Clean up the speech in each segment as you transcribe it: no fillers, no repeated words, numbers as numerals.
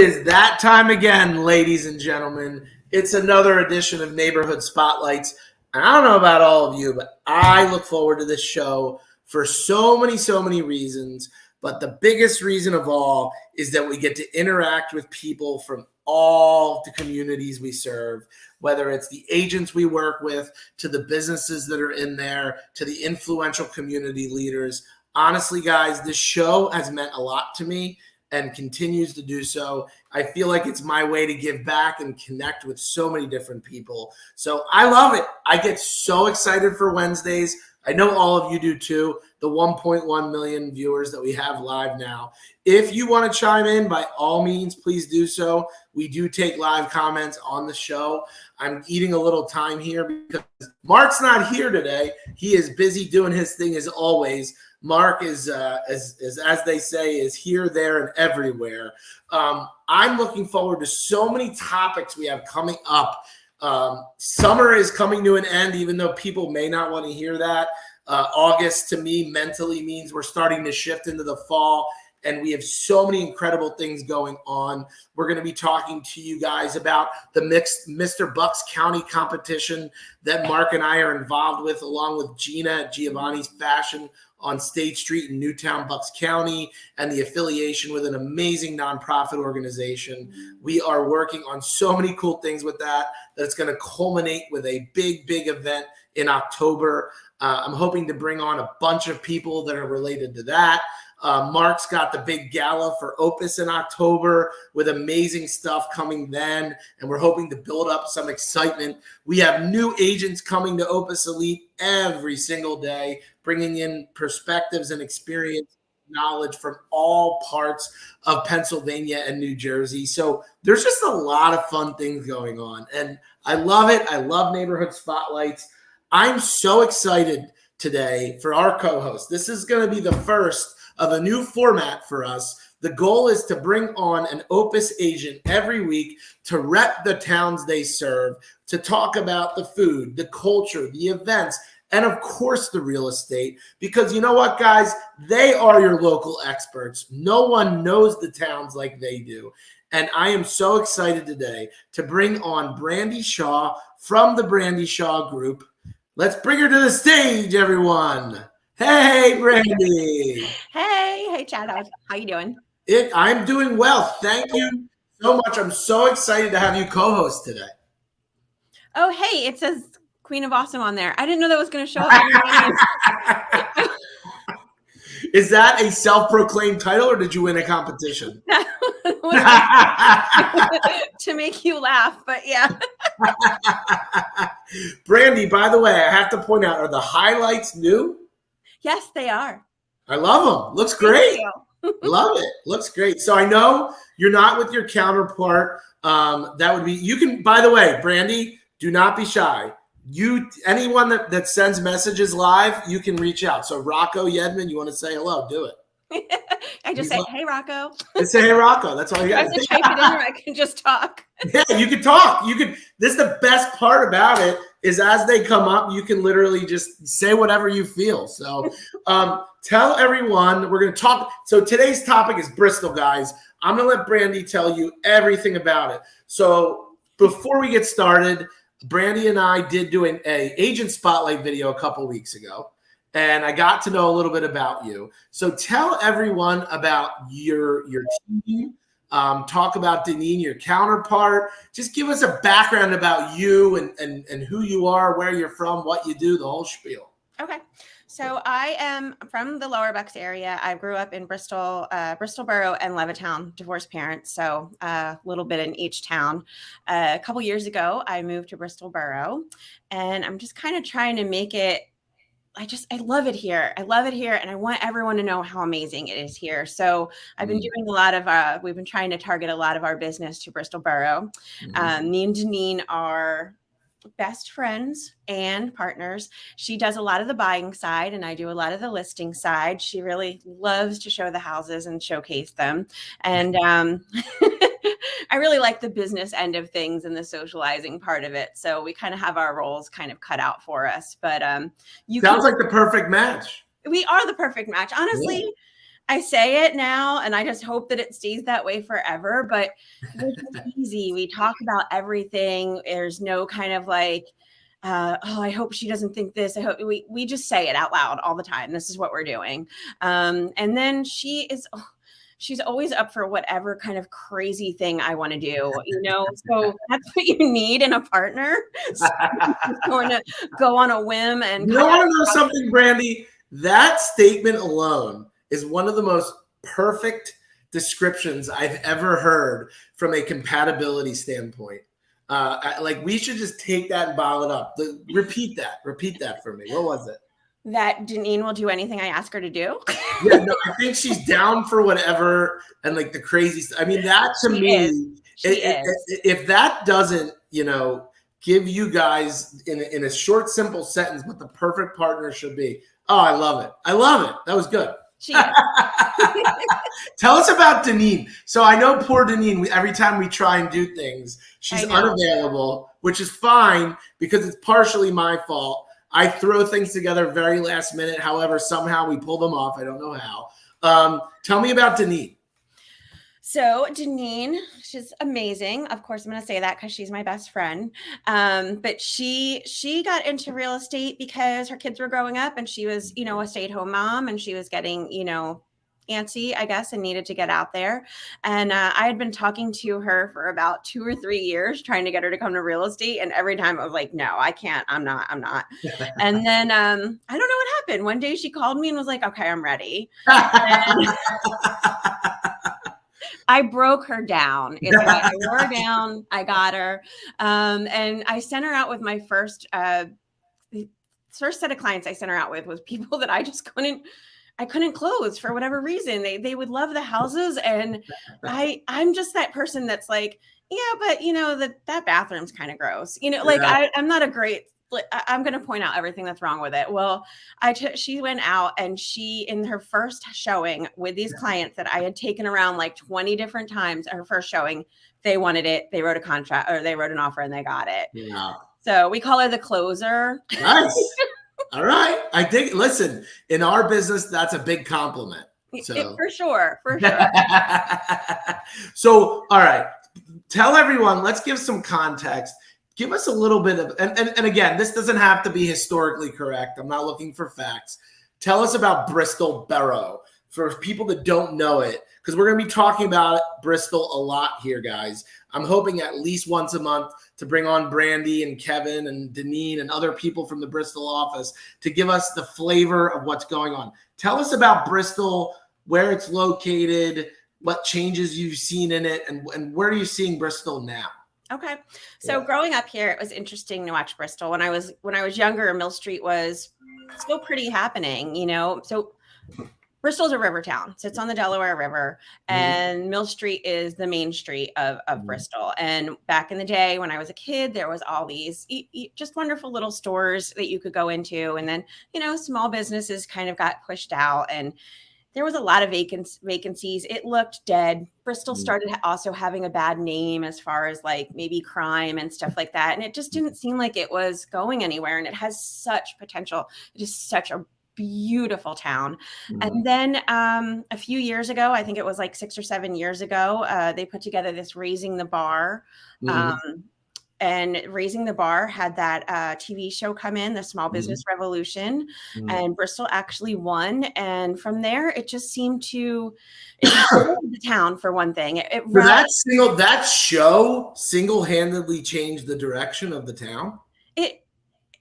is that time again, ladies and gentlemen. It's another edition of Neighborhood Spotlights. And I don't know about all of you, but I look forward to this show for so many reasons. But the biggest reason of all is that we get to interact with people from all the communities we serve, whether it's the agents we work with, to the businesses that are in there, to the influential community leaders. Honestly, guys, this show has meant a lot to me and continues to do so. I feel like it's my way to give back and connect with so many different people. So I love it. I get so excited for Wednesdays. I know all of you do too, the 1.1 million viewers that we have live now. If you want to chime in, by all means, please do so. We do take live comments on the show. I'm eating a little time here because Mark's not here today. He is busy doing his thing as always. Mark is, as they say, is here, there, and everywhere. I'm looking forward to so many topics we have coming up. Summer is coming to an end, even though people may not want to hear that. August, to me, mentally means we're starting to shift into the fall, and we have so many incredible things going on. We're going to be talking to you guys about the mixed Mr. Bucks County competition that Mark and I are involved with, along with Gina at Giovanni's Fashion on State Street in Newtown, Bucks County, and the affiliation with an amazing nonprofit organization. We are working on so many cool things with that it's going to culminate with a big event in October. I'm hoping to bring on a bunch of people that are related to that. Mark's got the big gala for Opus in October with amazing stuff coming then, and we're hoping to build up some excitement. We have new agents coming to Opus Elite every single day, bringing in perspectives and experience, knowledge from all parts of Pennsylvania and New Jersey. So there's just a lot of fun things going on, and I love it. I love Neighborhood Spotlights. I'm so excited today for our co-host. This is going to be the first of a new format for us. The goal is to bring on an Opus agent every week to rep the towns they serve, to talk about the food, the culture, the events, and of course the real estate. Because you know what, guys? They are your local experts. No one knows the towns like they do. And I am so excited today to bring on Brandi Shaw from the Brandi Shaw Group. Let's bring her to the stage, everyone. Hey, Brandi. Hey, Chad. How you doing? I'm doing well. Thank you so much. I'm so excited to have you co-host today. Oh, hey, it says Queen of Awesome on there. I didn't know that was going to show up. Is that a self-proclaimed title, or did you win a competition? To make you laugh, but yeah. Brandi, by the way, I have to point out, are the highlights new? Yes, they are. I love them. Looks great. Love it. Looks great. So I know you're not with your counterpart. That would be, you can, by the way, Brandi, do not be shy. Anyone that sends messages live, you can reach out. So Rocco Yedman, you want to say hello, do it. I just say, hey, Rocco. Just say, hey, Rocco. That's all you got. I have to type it in, or I can just talk. Yeah, you can talk. This is the best part about it, is as they come up, you can literally just say whatever you feel. So tell everyone, we're going to talk. So today's topic is Bristol, guys. I'm going to let Brandi tell you everything about it. So before we get started, Brandi and I did do an agent spotlight video a couple weeks ago, and I got to know a little bit about you. So tell everyone about your team. Talk about Deneen, your counterpart. Just give us a background about you and who you are, where you're from, what you do, the whole spiel. Okay. So I am from the Lower Bucks area. I grew up in Bristol, Borough, and Levittown, divorced parents. So a little bit in each town. A couple years ago, I moved to Bristol Borough, and I'm just kind of trying to make it. I love it here. I love it here. And I want everyone to know how amazing it is here. So I've been doing a lot of, we've been trying to target a lot of our business to Bristol Borough. Me and Deneen are best friends and partners. She does a lot of the buying side, and I do a lot of the listing side. She really loves to show the houses and showcase them. And I really like the business end of things and the socializing part of it. So we kind of have our roles kind of cut out for us. But sounds like the perfect match. We are the perfect match. Honestly, I say it now, and I just hope that it stays that way forever. But we're just easy. We talk about everything. There's no kind of like, oh, I hope she doesn't think this. I hope we just say it out loud all the time. This is what we're doing. And then she's always up for whatever kind of crazy thing I want to do, so that's what you need in a partner. So going to go on a whim and you want to know something, Brandi? That statement alone is one of the most perfect descriptions I've ever heard from a compatibility standpoint. Like we should just take that and bottle it up. Repeat that for me. What was it? That Janine will do anything I ask her to do. Yeah, no, I think she's down for whatever, and like the crazy stuff. I mean, that to me, if that doesn't, give you guys in a short, simple sentence what the perfect partner should be. Oh, I love it. That was good. Tell us about Deneen. So I know poor Deneen, every time we try and do things, she's unavailable, which is fine because it's partially my fault. I throw things together very last minute. However, somehow we pull them off. I don't know how. Tell me about Deneen. So Janine, she's amazing. Of course, I'm going to say that because she's my best friend. But she got into real estate because her kids were growing up and she was, a stay-at-home mom and she was getting, antsy, I guess, and needed to get out there. And I had been talking to her for about 2 or 3 years, trying to get her to come to real estate. And every time I was like, no, I can't. I'm not. And then I don't know what happened. One day she called me and was like, okay, I'm ready. I broke her down. I wore her down. I got her. And I sent her out with my first set of clients I sent her out with was people that I just couldn't close for whatever reason. They would love the houses. And I'm just that person that's like, yeah, but that bathroom's kind of gross. I'm not a great, I'm going to point out everything that's wrong with it. Well, she went out and in her first showing with these clients that I had taken around like 20 different times, her first showing, they wanted it. They wrote a contract or they wrote an offer and they got it. Yeah. So we call her the closer. Nice. All right. I think, listen, in our business, that's a big compliment. So. For sure. So, all right. Tell everyone, let's give some context. Give us a little bit of, and again, this doesn't have to be historically correct. I'm not looking for facts. Tell us about Bristol Borough for people that don't know it, because we're going to be talking about Bristol a lot here, guys. I'm hoping at least once a month to bring on Brandi and Kevin and Deneen and other people from the Bristol office to give us the flavor of what's going on. Tell us about Bristol, where it's located, what changes you've seen in it, and where are you seeing Bristol now? Okay. So growing up here, it was interesting to watch Bristol. When I was younger, Mill Street was still pretty happening, So Bristol's a river town. Sits on the Delaware River, and Mill Street is the main street of Bristol. And back in the day when I was a kid, there was all these just wonderful little stores that you could go into. And then, small businesses kind of got pushed out and there was a lot of vacancies. It looked dead. Bristol started also having a bad name as far as like maybe crime and stuff like that. And it just didn't seem like it was going anywhere. And it has such potential. It is such a beautiful town. And then a few years ago, I think it was like 6 or 7 years ago, they put together this Raising the Bar. And Raising the Bar had that TV show come in, the Small Business Revolution, and Bristol actually won. And from there, it just seemed to the town for one thing. That show single-handedly changed the direction of the town.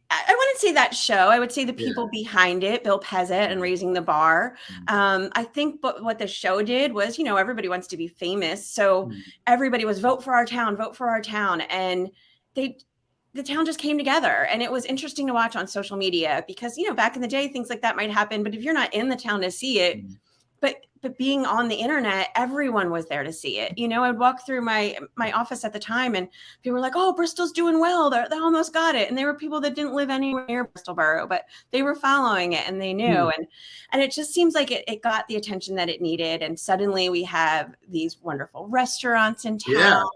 I wouldn't say that show. I would say the people behind it, Bill Pezzett and Raising the Bar. I think what the show did was, everybody wants to be famous. So everybody was vote for our town. And the town just came together. And it was interesting to watch on social media because, back in the day, things like that might happen. But if you're not in the town to see it, but being on the internet, everyone was there to see it. I'd walk through my office at the time and people were like, oh, Bristol's doing well. They almost got it. And there were people that didn't live anywhere near Bristol Borough, but they were following it and they knew. And it just seems like it got the attention that it needed. And suddenly we have these wonderful restaurants in town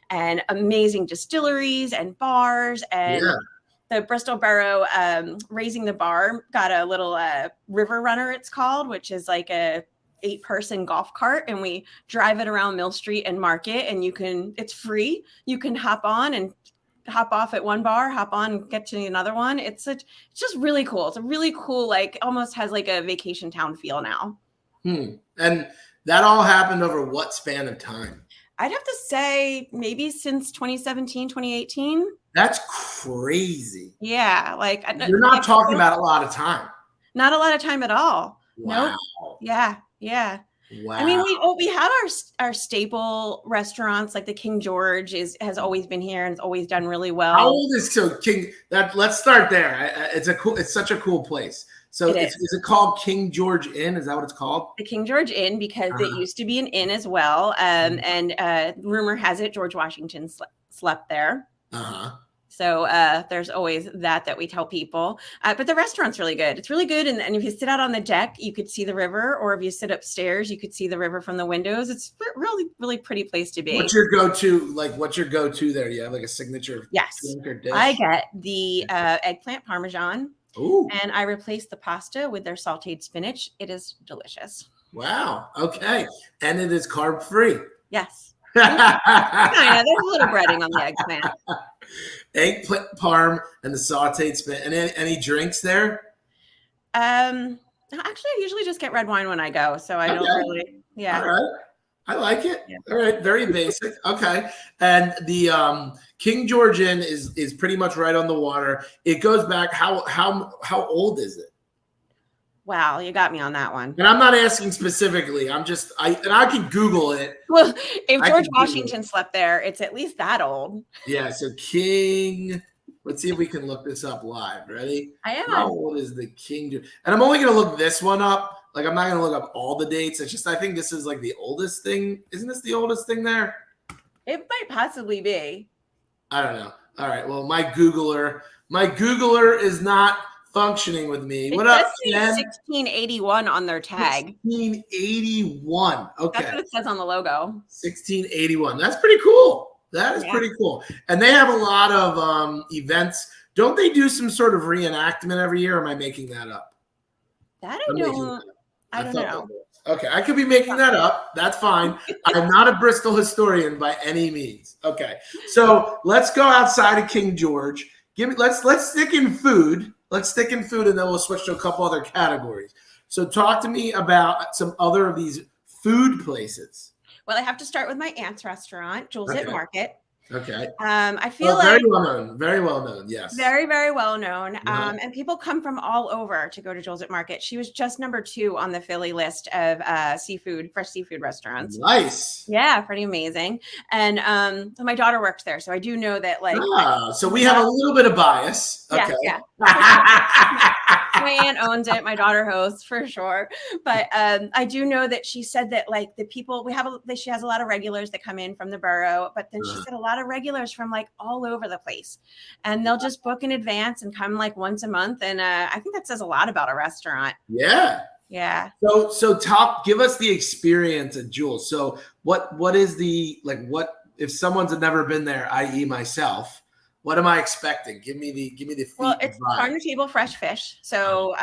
and amazing distilleries and bars and the Bristol Borough Raising the Bar got a little river runner, it's called, which is like a 8-person golf cart, and we drive it around Mill Street and Market, and it's free. You can hop on and hop off at one bar, hop on and get to another one. It's just really cool. It's a really cool, like almost has like a vacation town feel now. And that all happened over what span of time? I'd have to say maybe since 2017, 2018. That's crazy. Yeah. Like you're not talking about a lot of time. Not a lot of time at all. Wow. Nope. Yeah. Yeah. Wow. I mean, we have our staple restaurants, like the King George has always been here and it's always done really well. How old is King? Let's start there. It's such a cool place. So is it called King George Inn? Is that what it's called? The King George Inn, because it used to be an inn as well. And rumor has it George Washington slept there. So there's always that we tell people. But the restaurant's really good. It's really good. And if you sit out on the deck, you could see the river. Or if you sit upstairs, you could see the river from the windows. It's really, really pretty place to be. What's your go-to there? You have like a signature drink or dish? I get the eggplant parmesan. Ooh. And I replace the pasta with their sauteed spinach. It is delicious. Wow. Okay. And it is carb-free. Yes. There's a little breading on the eggplant. Eggplant parm and the sauteed spinach. And any drinks there? Actually, I usually just get red wine when I go, so I don't really. Yeah. All right. I like it. Yeah. All right. Very basic. Okay. And the King George Inn is pretty much right on the water. It goes back. How old is it? Wow, you got me on that one. And I'm not asking specifically. I can Google it. Well, if George Washington slept there, it's at least that old. Yeah. So King. Let's see if we can look this up live. Ready? I am. How old is the King? And I'm only going to look this one up. Like, I'm not going to look up all the dates. It's just, I think this is like the oldest thing. Isn't this the oldest thing there? It might possibly be. I don't know. All right. Well, my Googler is not functioning with me. What up, Ken? 1681 on their tag. 1681. Okay. That's what it says on the logo. 1681. That's pretty cool. That is pretty cool. And they have a lot of events. Don't they do some sort of reenactment every year? Or am I making that up? That I don't know. Okay, I could be making that up. That's fine. I'm not a Bristol historian by any means. Okay, so let's go outside of King George. Let's stick in food. Let's stick in food, and then we'll switch to a couple other categories. So talk to me about some other of these food places. Well, I have to start with my aunt's restaurant, Jules at Market. Okay. I feel very well known. Yes. Very, very well known. And people come from all over to go to Jules at Market. She was just number 2 on the Philly list of fresh seafood restaurants. Nice. Yeah, pretty amazing. And my daughter works there, so I do know that. So we have a little bit of bias. Okay. Yeah. My aunt owns it. My daughter hosts for sure. But I do know that she said that like the people she has a lot of regulars that come in from the borough, but then she said a lot of regulars from like all over the place, and they'll just book in advance and come like once a month. And I think that says a lot about a restaurant. Yeah. Yeah. So give us the experience at Jules. So what is what if someone's never been there, i.e. myself? What am I expecting? Give me the Well, it's farm to table fresh fish. So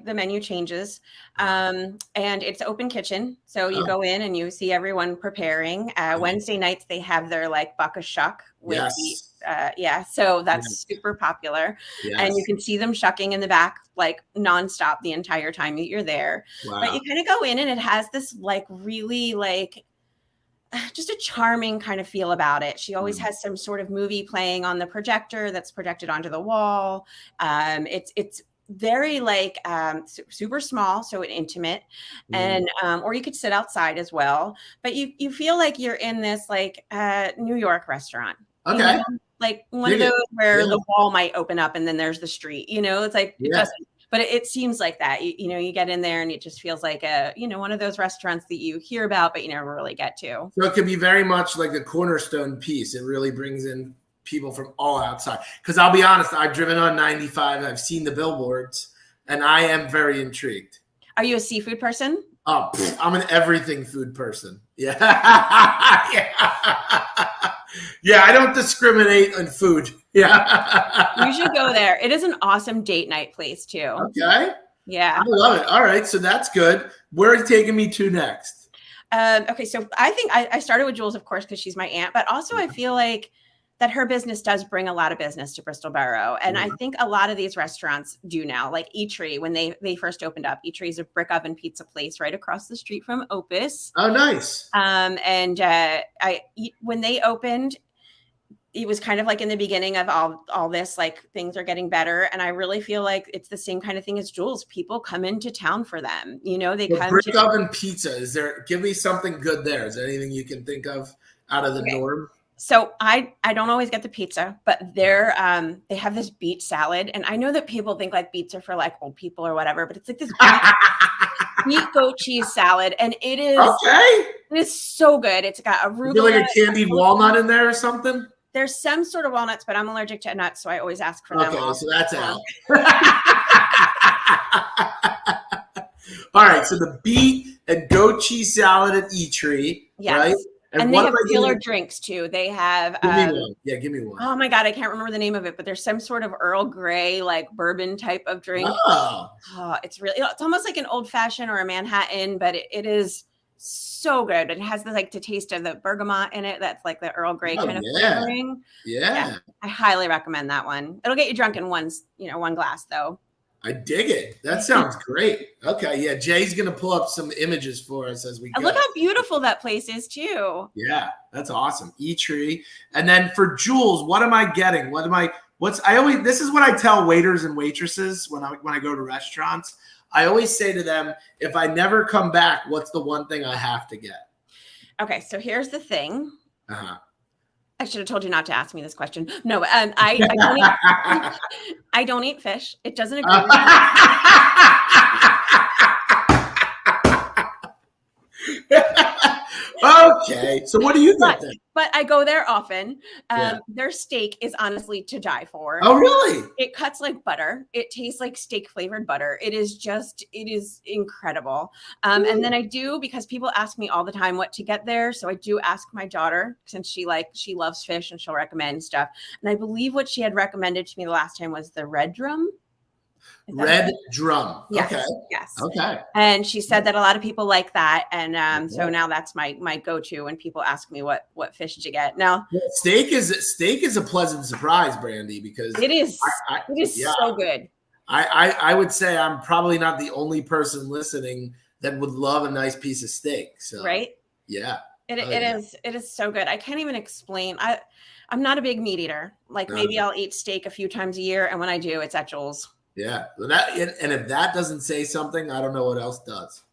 the menu changes. And it's open kitchen. So you go in and you see everyone preparing. Wednesday nights they have their like buck a shuck with so that's super popular. Yes. And you can see them shucking in the back like nonstop the entire time that you're there. Wow. But you kind of go in and it has this like really like just a charming kind of feel about it. She always has some sort of movie playing on the projector that's projected onto the wall. It's very like super small, so intimate, and or you could sit outside as well. But you feel like you're in this like New York restaurant. Okay. You know? Like one of those where the wall might open up and then there's the street. You know, it's like it doesn't. But it seems like that. You get in there and it just feels like one of those restaurants that you hear about, but you never really get to. So it could be very much like a cornerstone piece. It really brings in people from all outside. Because I'll be honest, I've driven on 95. I've seen the billboards, and I am very intrigued. Are you a seafood person? Oh, I'm an everything food person. Yeah. Yeah, I don't discriminate on food. Yeah. You should go there. It is an awesome date night place too. Okay. Yeah. love it. All right, so that's good. Where are you taking me to next? Okay, so I think I started with Jules, of course, because she's my aunt, but also I feel like that her business does bring a lot of business to Bristol Borough. And I think a lot of these restaurants do now, like Eatery, when they first opened up. Eatery is a brick oven pizza place right across the street from Opus. Oh, nice. When they opened, it was kind of like in the beginning of all this, like things are getting better. And I really feel like it's the same kind of thing as Jules. People come into town for them. You know, they come brick to oven pizza. Give me something good there. Is there anything you can think of out of the norm? So I don't always get the pizza, but they have this beet salad. And I know that people think like beets are for like old people or whatever, but it's like this beet goat cheese salad. And it is so good. It's got arugula. Is there like a candied walnut in there or something? There's some sort of walnuts, but I'm allergic to nuts, so I always ask for them. Okay, so that's out. All right, so the beet and goat cheese salad at Eatery, right? And they have killer drinks too. They have give me one. Yeah, give me one. Oh my God, I can't remember the name of it, but there's some sort of Earl Grey, like bourbon type of drink. Oh, it's almost like an old fashioned or a Manhattan, but it is so good. It has the taste of the bergamot in it. That's like the Earl Grey kind of flavoring. Yeah. I highly recommend that one. It'll get you drunk in one glass though. I dig it. That sounds great. Okay. Yeah. Jay's going to pull up some images for us as we go. Look how beautiful that place is too. Yeah. That's awesome. Eatery. And then for Jules, what am I getting? This is what I tell waiters and waitresses when I go to restaurants. I always say to them, if I never come back, what's the one thing I have to get? Okay, so here's the thing. I should have told you not to ask me this question. No, I don't eat fish. It doesn't agree with me. Okay, so what do you get then? But I go there often. Their steak is honestly to die for. Oh, really? It cuts like butter. It tastes like steak flavored butter. It is incredible. And then I do, because people ask me all the time what to get there. So I do ask my daughter, since she loves fish and she'll recommend stuff. And I believe what she had recommended to me the last time was the red drum. Red drum. Yes, okay. Yes. Okay. And she said that a lot of people like that. And so now that's my go-to when people ask me what fish did you get. Now steak is a pleasant surprise, Brandi, because it is so good. I would say I'm probably not the only person listening that would love a nice piece of steak. So right. Yeah. It is so good. I can't even explain. I'm not a big meat eater. Maybe I'll eat steak a few times a year. And when I do, it's at Joel's. Yeah, and if that doesn't say something, I don't know what else does.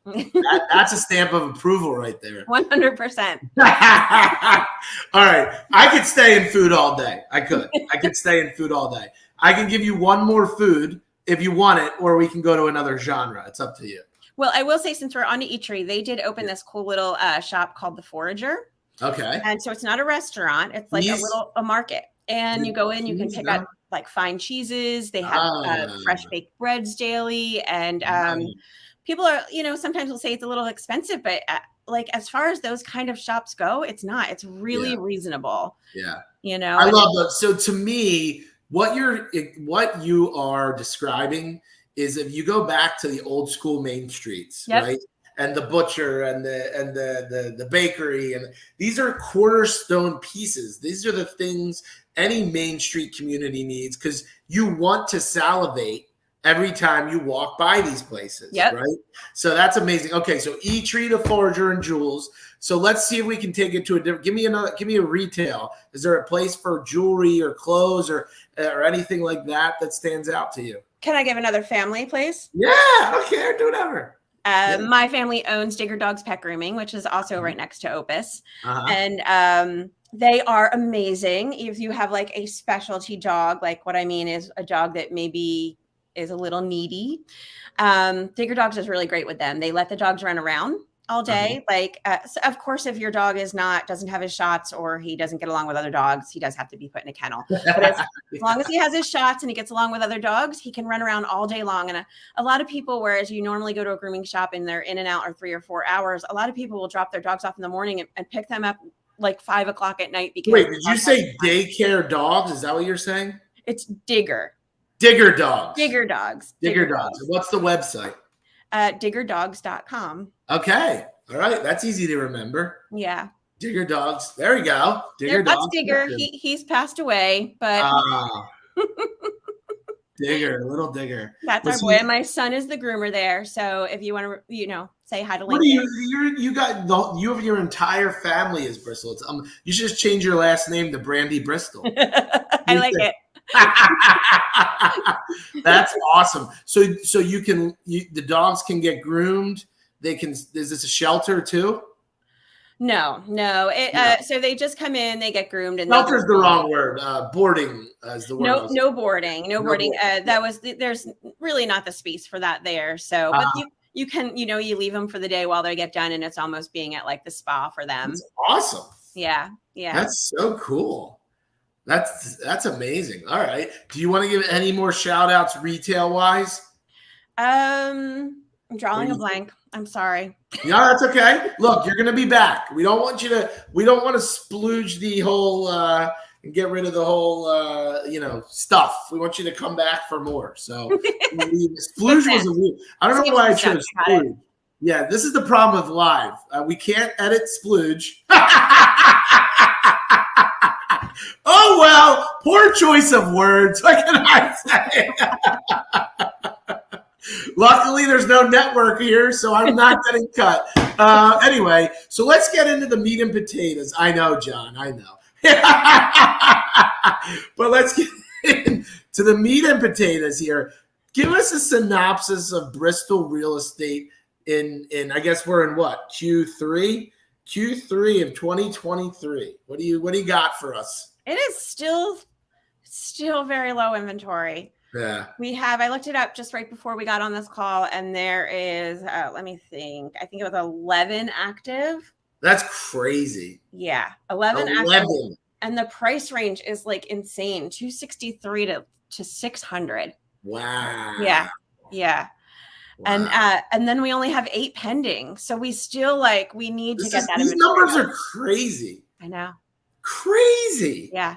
That's a stamp of approval right there. 100%. All right, I could stay in food all day. I could stay in food all day. I can give you one more food if you want it, or we can go to another genre. It's up to you. Well, I will say, since we're on to Eatery, they did open this cool little shop called The Forager. Okay. And so it's not a restaurant. It's like a market. And you go in, you can pick up fine cheeses. They have fresh baked breads daily. And people are, sometimes will say it's a little expensive, but as far as those kind of shops go, it's not. It's really reasonable. Yeah. I love that. So to me, what you are describing is, if you go back to the old school main streets, right? And the butcher and the bakery, and these are cornerstone pieces. These are the things any Main Street community needs, because you want to salivate every time you walk by these places, right? So that's amazing. Okay, so Eatery, The Forager, and Jules. So let's see if we can take it to a different. Give me a retail. Is there a place for jewelry or clothes or anything like that stands out to you? Can I give another family place? Yeah, okay, do whatever. My family owns Digger Dogs Pet Grooming, which is also right next to Opus. And they are amazing. If you have a specialty dog, what I mean is a dog that maybe is a little needy, Digger Dogs is really great with them. They let the dogs run around all day. So of course, if your dog doesn't have his shots, or he doesn't get along with other dogs, he does have to be put in a kennel. But as long as he has his shots and he gets along with other dogs, he can run around all day long. And a lot of people, whereas you normally go to a grooming shop and they're in and out or 3 or 4 hours, a lot of people will drop their dogs off in the morning and pick them up 5 o'clock at night. Because wait, did you say daycare dogs? Is that what you're saying? It's Digger. Digger dogs. Digger dogs. Digger dogs. What's the website? Diggerdogs.com. Okay. All right. That's easy to remember. Yeah. Digger dogs. There you go. Digger That's dogs. Digger. He's passed away, but Digger, little Digger. That's our boy. And my son is the groomer there. So if you want to, say hi to Lincoln. You have your entire family is Bristol. It's, you should just change your last name to Brandi Bristol. I like it. That's awesome. So the dogs can get groomed. Is this a shelter too? No. So they just come in, they get groomed, and shelter is the wrong word. Boarding is the word. No boarding. There's really not the space for that there. So, but you can, you leave them for the day while they get done, and it's almost being at like the spa for them. That's awesome. Yeah. That's so cool. That's amazing. All right. Do you want to give any more shout outs retail wise? I'm drawing a blank. I'm sorry. No, that's okay. Look, you're going to be back. We don't want to splooge the whole, and get rid of the whole, stuff. We want you to come back for more. So splooge was a weird. I don't know why I chose splooge. Yeah, this is the problem with live. We can't edit splooge. Oh, well, poor choice of words. What can I say? Luckily, there's no network here, so I'm not getting cut. Anyway, so let's get into the meat and potatoes. I know, John, I know. But let's get into the meat and potatoes here. Give us a synopsis of Bristol real estate in I guess we're in what, Q3 of 2023. What do you got for us? It is still very low inventory. Yeah. I looked it up just right before we got on this call, and there is, let me think. I think it was 11 active. That's crazy. Yeah. 11 active. And the price range is like insane. 263 to 600. Wow. Yeah. Yeah. Wow. And then we only have 8 pending. So we still we need to get that. These numbers are crazy. I know. Crazy. Yeah.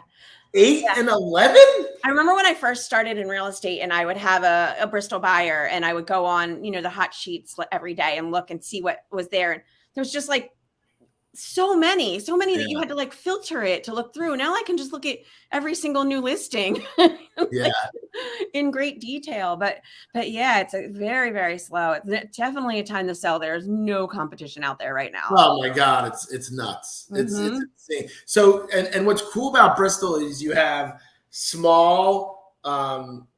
8 and 11? I remember when I first started in real estate, and I would have a Bristol buyer, and I would go on, the hot sheets every day and look and see what was there. And there was just so many that you had to filter it to look through. Now I can just look at every single new listing in great detail. But yeah, it's a very, very slow. It's definitely a time to sell. There's no competition out there right now. Oh my God. It's nuts. It's insane. So, and what's cool about Bristol is you have small,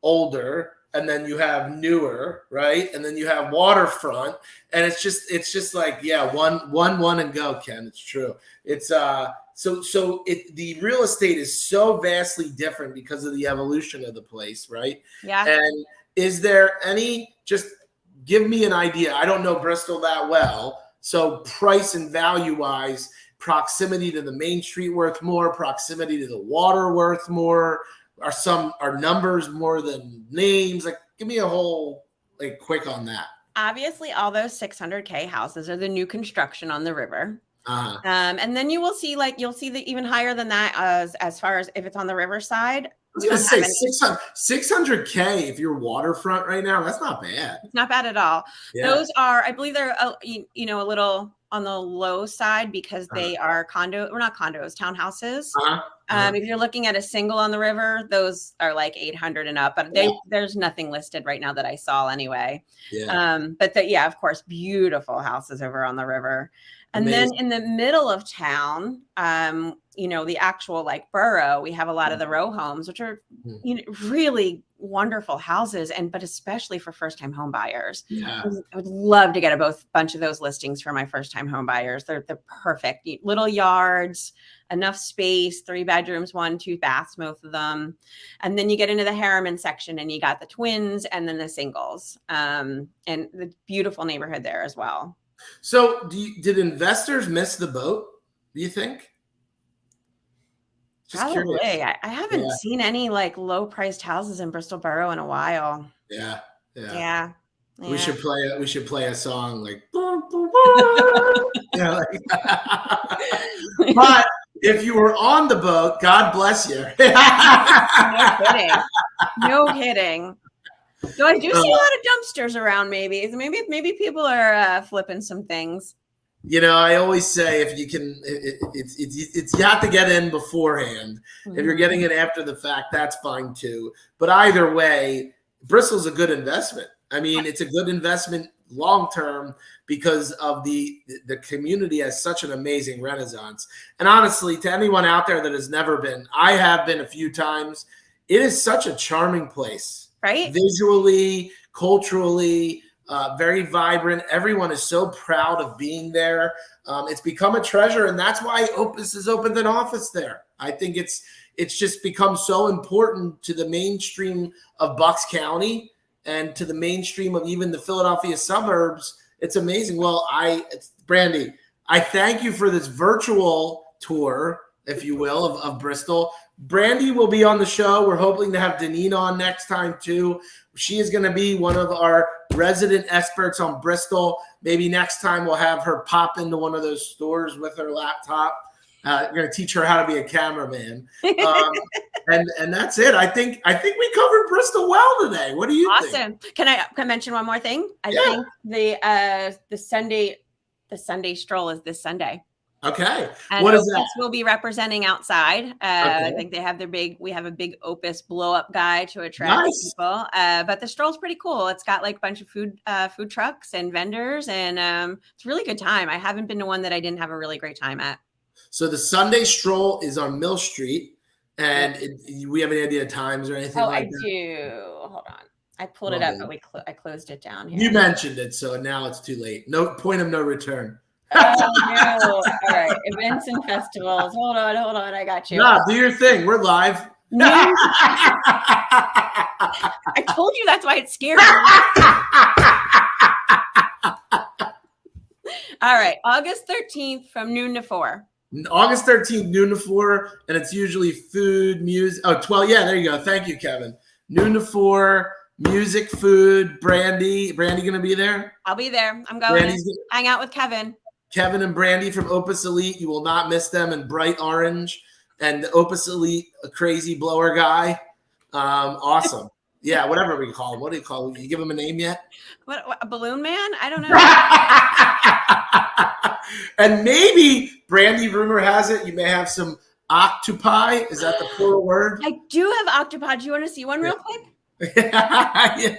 older, and then you have newer, right? And then you have waterfront, and it's just one and go, Ken. It's true. It's the real estate is so vastly different because of the evolution of the place, right? Yeah. And is there just give me an idea. I don't know Bristol that well. So price and value wise, proximity to the main street worth more, proximity to the water worth more. Are numbers more than names? Give me a whole quick on that. Obviously, all those 600K houses are the new construction on the river. Uh-huh. And then you will see you'll see the even higher than that as far as if it's on the river side. I was going to say 600K if you're waterfront right now. That's not bad. It's not bad at all. Yeah. Those are, I believe they're a little on the low side because they are not condos, townhouses. If you're looking at a single on the river, those are 800 and up, but there's nothing listed right now that I saw anyway. Yeah. But of course, beautiful houses over on the river. And Amazing. Then in the middle of town, the actual borough, we have a lot of the row homes, which are really wonderful houses, but especially for first-time home buyers. Yeah. I would love to get a bunch of those listings for my first-time home buyers. They're perfect. Little yards, enough space, 3 bedrooms, 1, 2 baths, most of them. And then you get into the Harriman section, and you got the twins and then the singles, and the beautiful neighborhood there as well. So did investors miss the boat, do you think? Just probably. I haven't seen any low priced houses in Bristol Borough in a while. Yeah. We should play a song but If you were on the boat, God bless you. No kidding. No kidding. So I do see a lot of dumpsters around. Maybe people are flipping some things. I always say if you can, it's you have to get in beforehand. Mm-hmm. If you're getting it after the fact, that's fine too. But either way, Bristol's a good investment. I mean, it's a good investment long term because of the community has such an amazing renaissance. And honestly, to anyone out there that has never been, I have been a few times. It is such a charming place, right? Visually, culturally. Very vibrant. Everyone is so proud of being there. It's become a treasure, and that's why Opus has opened an office there. I think it's just become so important to the mainstream of Bucks County and to the mainstream of even the Philadelphia suburbs. It's amazing. Well, Brandi, I thank you for this virtual tour, if you will, of Bristol. Brandi will be on the show. We're hoping to have Deneen on next time too. She is going to be one of our resident experts on Bristol. Maybe next time we'll have her pop into one of those stores with her laptop. You're going to teach her how to be a cameraman. And that's it. I think we covered Bristol well today. What do you think? Awesome. Can I mention one more thing? I think the Sunday stroll is this Sunday. Okay. And what Opus is that? Will be representing outside. Okay. I think they have we have a big Opus blow up guy to attract people. But the stroll's pretty cool. It's got like a bunch of food trucks and vendors, and it's a really good time. I haven't been to one that I didn't have a really great time at. So the Sunday stroll is on Mill Street, and we have any idea of times or anything like that? I do. Hold on. I pulled it up, but I closed it down here. You mentioned it, so now it's too late. No point of no return. Oh, no. All right. Events and festivals. Hold on. I got you. Nah, do your thing. We're live. I told you that's why it's scary. All right. August 13th from noon to 4. August 13th, noon to 4. And it's usually food, music. Oh, 12. Yeah, there you go. Thank you, Kevin. Noon to 4. Music, food. Brandi going to be there? I'll be there. I'm going to hang out with Kevin. Kevin and Brandi from Opus Elite. You will not miss them in bright orange. And the Opus Elite, a crazy blower guy. Awesome. Yeah, whatever we call him. What do you call him? You give him a name yet? What a balloon man? I don't know. And maybe, Brandi, rumor has it, you may have some octopi. Is that the plural word? I do have octopi. Do you want to see one real quick? Yeah.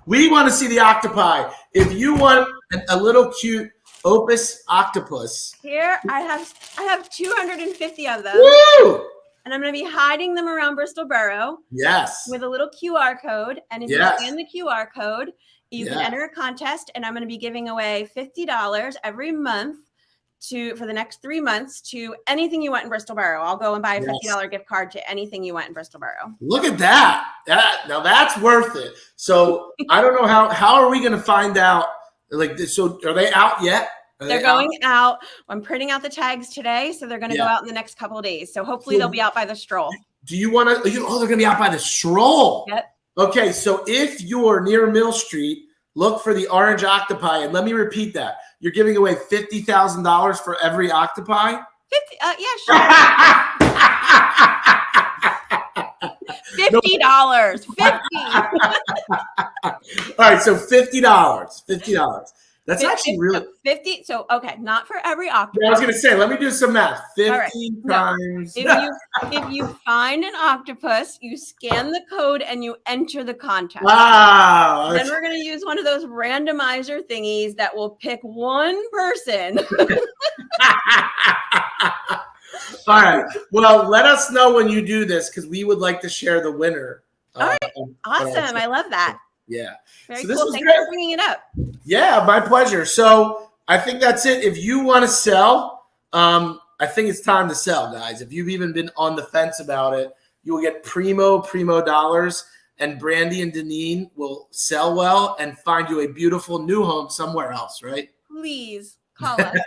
We want to see the octopi. If you want a little cute Opus octopus. Here, I have 250 of them. Woo! And I'm going to be hiding them around Bristol Borough. Yes. With a little QR code. And if you scan the QR code, you can enter a contest. And I'm going to be giving away $50 every month for the next 3 months to anything you want in Bristol Borough. I'll go and buy a $50 gift card to anything you want in Bristol Borough. Look at that. Now that's worth it. So I don't know how are we going to find out? Like, so are they out yet? They're going out. I'm printing out the tags today, so they're going to go out in the next couple of days. So hopefully they'll be out by the stroll. Do you want to? Oh, they're going to be out by the stroll. Yep. Okay, so if you're near Mill Street, look for the orange octopi. And let me repeat that. You're giving away $50,000 for every octopi? 50? Yeah, sure. $50. 50. All right, so $50. That's actually really 50. So okay, not for every octopus. Yeah, I was gonna say, let me do some math. 50 times. No. If you find an octopus, you scan the code and you enter the contest. Wow. Then we're gonna use one of those randomizer thingies that will pick one person. All right. Well, let us know when you do this because we would like to share the winner. All right. Awesome. I love that. Yeah. Very cool. Thanks for bringing it up. Yeah, my pleasure. So I think that's it. If you want to sell, I think it's time to sell, guys. If you've even been on the fence about it, you will get primo dollars, and Brandi and Deneen will sell well and find you a beautiful new home somewhere else, right? Please call us.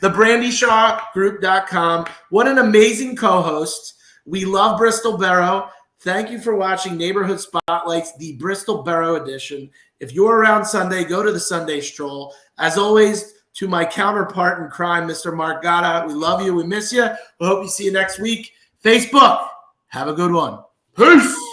TheBrandiShawGroup.com. What an amazing co-host. We love Bristol Borough. Thank you for watching Neighborhood Spotlights, the Bristol Borough edition. If you're around Sunday, go to the Sunday Stroll. As always, to my counterpart in crime, Mr. Mark Gatta. We love you. We miss you. We hope you see you next week. Facebook, have a good one. Peace.